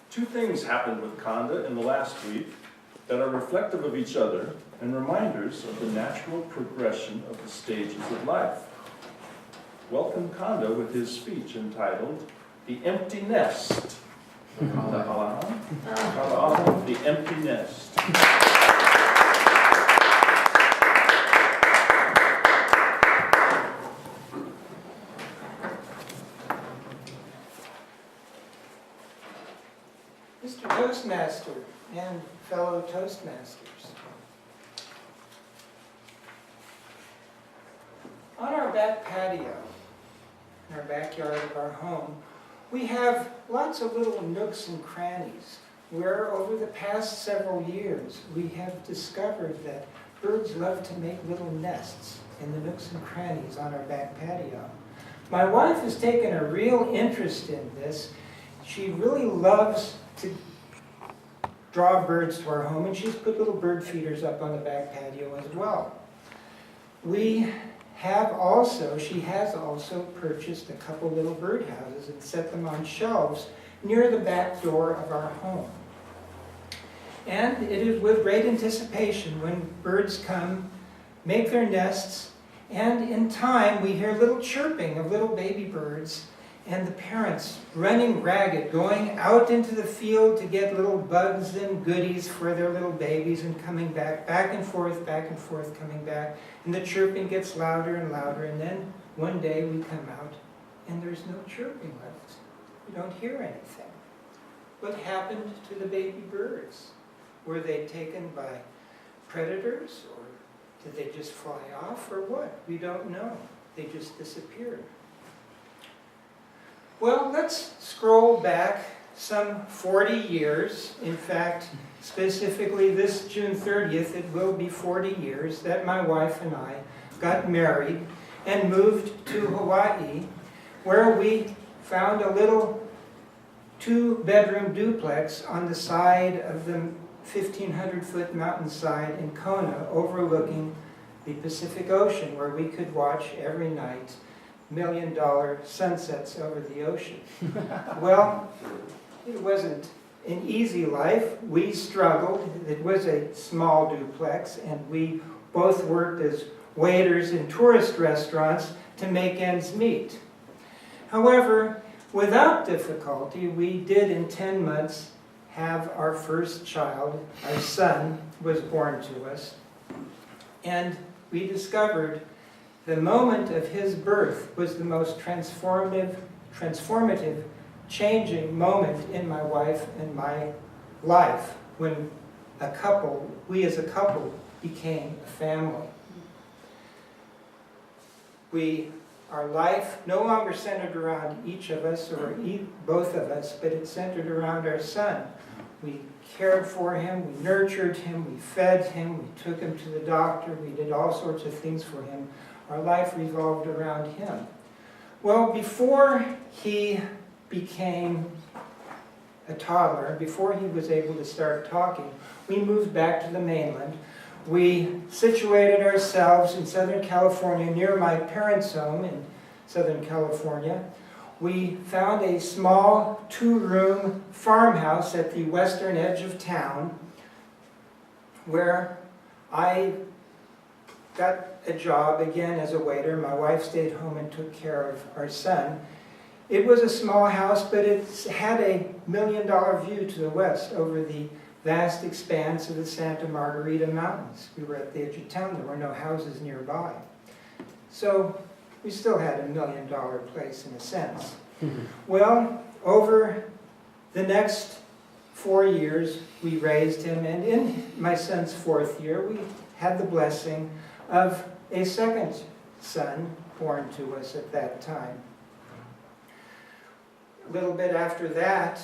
Two things happened with Kanda in the last week that are reflective of each other and reminders of the natural progression of the stages of life. Welcome Kanda with his speech entitled, The Empty Nest. The Empty Nest. Mr. Toastmaster and fellow Toastmasters, on our back patio, in our backyard of our home, we have lots of little nooks and crannies where over the past several years we have discovered that birds love to make little nests in the nooks and crannies on our back patio. My wife has taken a real interest in this. She really loves to draw birds to our home, and she's put little bird feeders up on the back patio as well. She has also purchased a couple little birdhouses and set them on shelves near the back door of our home. And it is with great anticipation when birds come, make their nests, and in time we hear little chirping of little baby birds and the parents running ragged, going out into the field to get little bugs and goodies for their little babies and coming back and forth, coming back. And the chirping gets louder and louder, and then one day we come out and there's no chirping left. We don't hear anything. What happened to the baby birds? Were they taken by predators, or did they just fly off, or what? We don't know. They just disappeared. Well, let's scroll back some 40 years. In fact, specifically this June 30th, it will be 40 years that my wife and I got married and moved to Hawaii, where we found a little 2-bedroom duplex on the side of the 1,500-foot mountainside in Kona, overlooking the Pacific Ocean, where we could watch every night $1 million sunsets over the ocean. Well, it wasn't an easy life. We struggled. It was a small duplex, and we both worked as waiters in tourist restaurants to make ends meet. However, without difficulty, we did in 10 months have our first child. Our son was born to us, and we discovered the moment of his birth was the most transformative, changing moment in my wife and my life, when we as a couple became a family. Our life no longer centered around each of us or both of us, but it centered around our son. We cared for him, we nurtured him, we fed him, we took him to the doctor, we did all sorts of things for him. Our life revolved around him. Well, before he became a toddler, before he was able to start talking, we moved back to the mainland. We situated ourselves in Southern California, near my parents' home in Southern California. We found a small 2-room farmhouse at the western edge of town, where I got a job again as a waiter. My wife stayed home and took care of our son. It was a small house, but it had a $1 million view to the west over the vast expanse of the Santa Margarita Mountains. We were at the edge of town. There were no houses nearby. So we still had a $1 million place in a sense. Well, over the next 4 years, we raised him, and in my son's 4th year, we had the blessing of a second son born to us at that time. A little bit after that,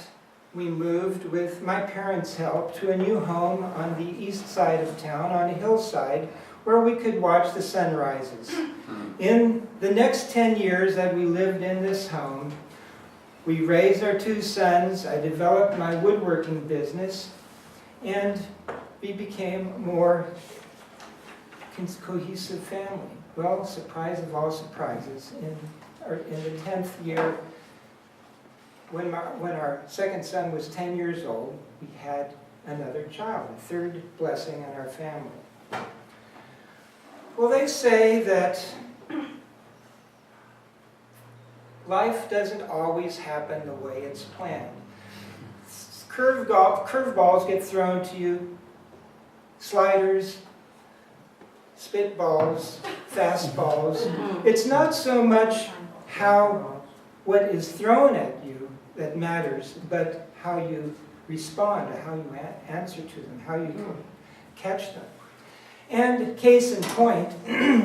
we moved, with my parents' help, to a new home on the east side of town, on a hillside, where we could watch the sunrises. In the next 10 years that we lived in this home, we raised our 2 sons, I developed my woodworking business, and we became a more cohesive family. Well, surprise of all surprises, in the 10th year, when our second son was 10 years old, we had another child, a third blessing in our family. Well, they say that life doesn't always happen the way it's planned. Curveballs get thrown to you, sliders, spitballs, fastballs. It's not so much what is thrown at you that matters, but how you respond, how you answer to them, how you catch them. And case in point,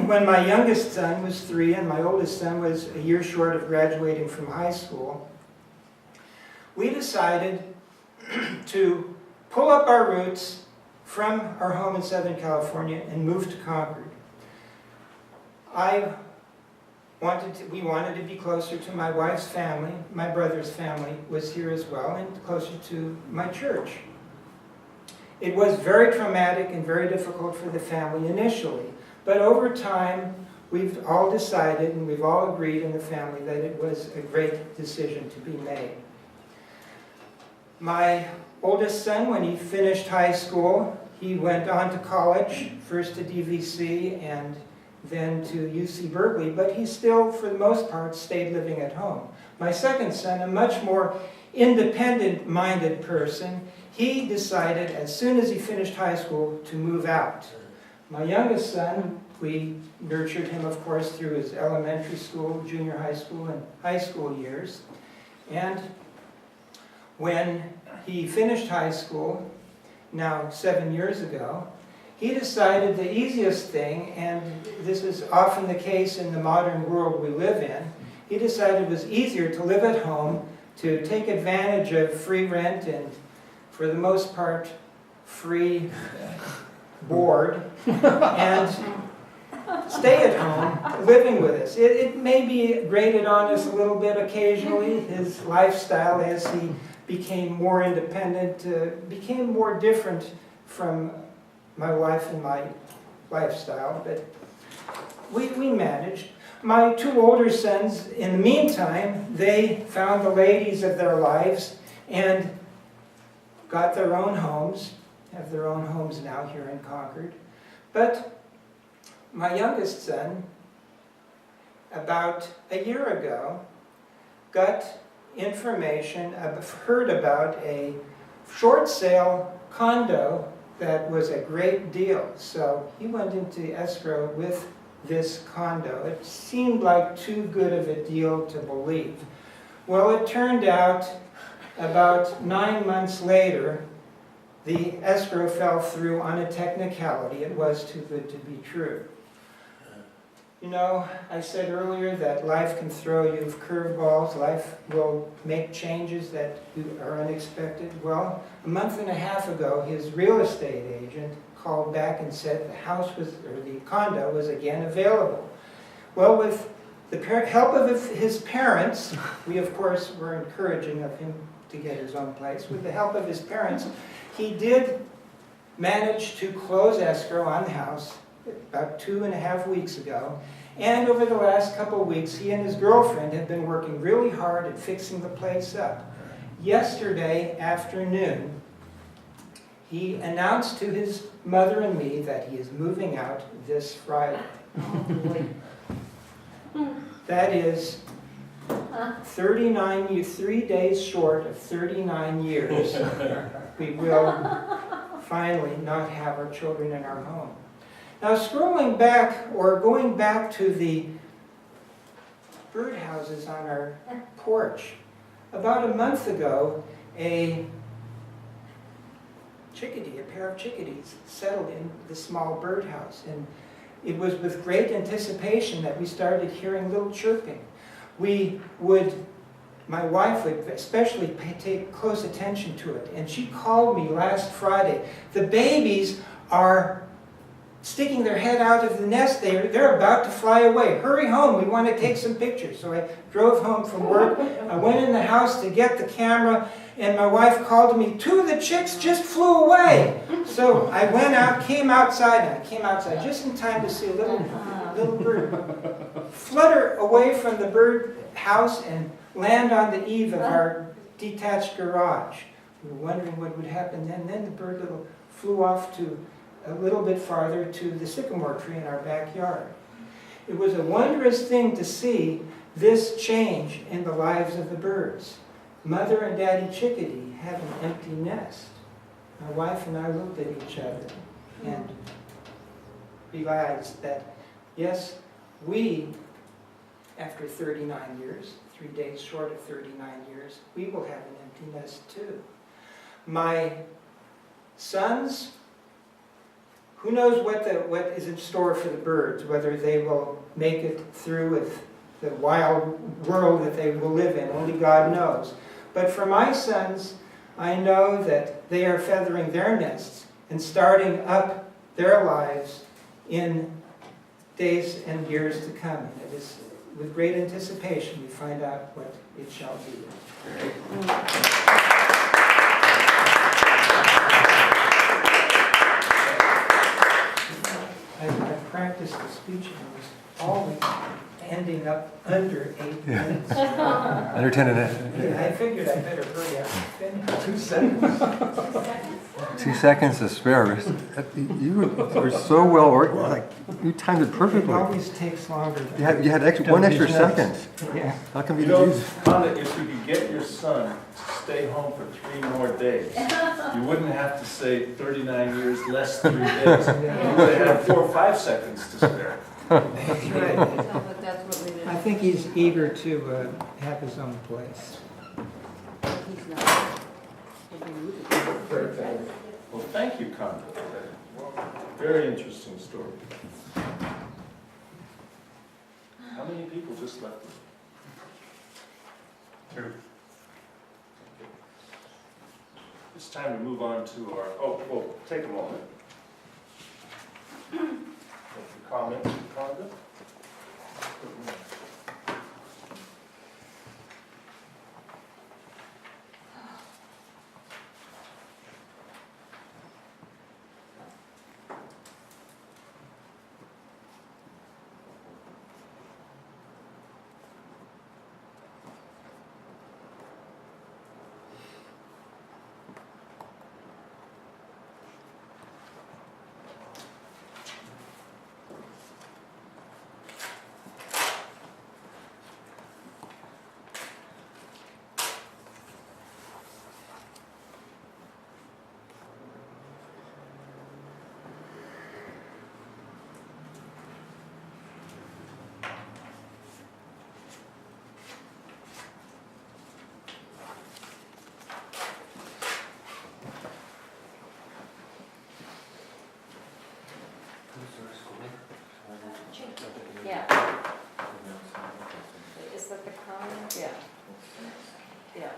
when my youngest son was 3 and my oldest son was a year short of graduating from high school, we decided to pull up our roots from our home in Southern California and move to Concord. We wanted to be closer to my wife's family. My brother's family was here as well, and closer to my church. It was very traumatic and very difficult for the family initially, but over time, we've all decided and we've all agreed in the family that it was a great decision to be made. My oldest son, when he finished high school, he went on to college, first to DVC and then to UC Berkeley, but he still, for the most part, stayed living at home. My second son, a much more independent-minded person, he decided as soon as he finished high school to move out. My youngest son, we nurtured him, of course, through his elementary school, junior high school, and high school years. And when he finished high school, now 7 years ago, he decided the easiest thing, and this is often the case in the modern world we live in, he decided it was easier to live at home, to take advantage of free rent and, for the most part, free board, and stay at home living with us. It may be grated on us a little bit occasionally, his lifestyle as he became more independent, became more different from my wife and my lifestyle, but we managed. My 2 older sons, in the meantime, they found the ladies of their lives and got their own homes, have their own homes now here in Concord. But my youngest son, about a year ago, got information, heard about a short sale condo that was a great deal. So he went into escrow with this condo. It seemed like too good of a deal to believe. Well, it turned out about 9 months later, the escrow fell through on a technicality. It was too good to be true. You know, I said earlier that life can throw you curveballs. Life will make changes that are unexpected. Well, a month and a half ago, his real estate agent called back and said the condo was again available. Well, with the help of his parents, we of course were encouraging of him to get his own place. With the help of his parents, he did manage to close escrow on the house about 2.5 weeks ago. And over the last couple of weeks, he and his girlfriend have been working really hard at fixing the place up. Yesterday afternoon, he announced to his mother and me that he is moving out this Friday. That is 3 days short of 39 years. We will finally not have our children in our home. Now, scrolling back, or going back to the birdhouses on our porch, about a month ago, a pair of chickadees settled in the small birdhouse, and it was with great anticipation that we started hearing little chirping. My wife would especially take close attention to it, and she called me last Friday. The babies are sticking their head out of the nest. They're about to fly away. Hurry home, we want to take some pictures. So I drove home from work. I went in the house to get the camera, and my wife called me, 2 of the chicks just flew away. So I went out, came outside just in time to see a little bird flutter away from the bird house and land on the eave of our detached garage. We were wondering what would happen then. Then the bird little flew off to a little bit farther to the sycamore tree in our backyard. It was a wondrous thing to see this change in the lives of the birds. Mother and Daddy Chickadee had an empty nest. My wife and I looked at each other and realized that, yes, we, after 39 years, 3 days short of 39 years, we will have an empty nest too. My sons, who knows what is in store for the birds, whether they will make it through with the wild world that they will live in, only God knows. But for my sons, I know that they are feathering their nests and starting up their lives in days and years to come. And it is with great anticipation we find out what it shall be. I've practiced the speech and it was always ending up under 8 minutes. Under 10 and a half. Yeah, I figured I better hurry up and finish. 2 seconds. 2 seconds to spare. You were so well organized. Like, you timed it It perfectly. always takes longer. You had one extra second. Yeah. How come You you know, didn't use it? Kanda, if you could get your son to stay home for 3 more days, you wouldn't have to say 39 years less 3 days. You would have had 4 or 5 seconds to spare. That's right. But that's what we did. I think he's eager to have his own place. He's not. He'll be moving. Well, thank you, Kanda, for that very interesting story. How many people just left? 2. It's time to move on to our, take a moment. Comment, Kanda? Yeah. Is that the comment? Yeah. Yeah.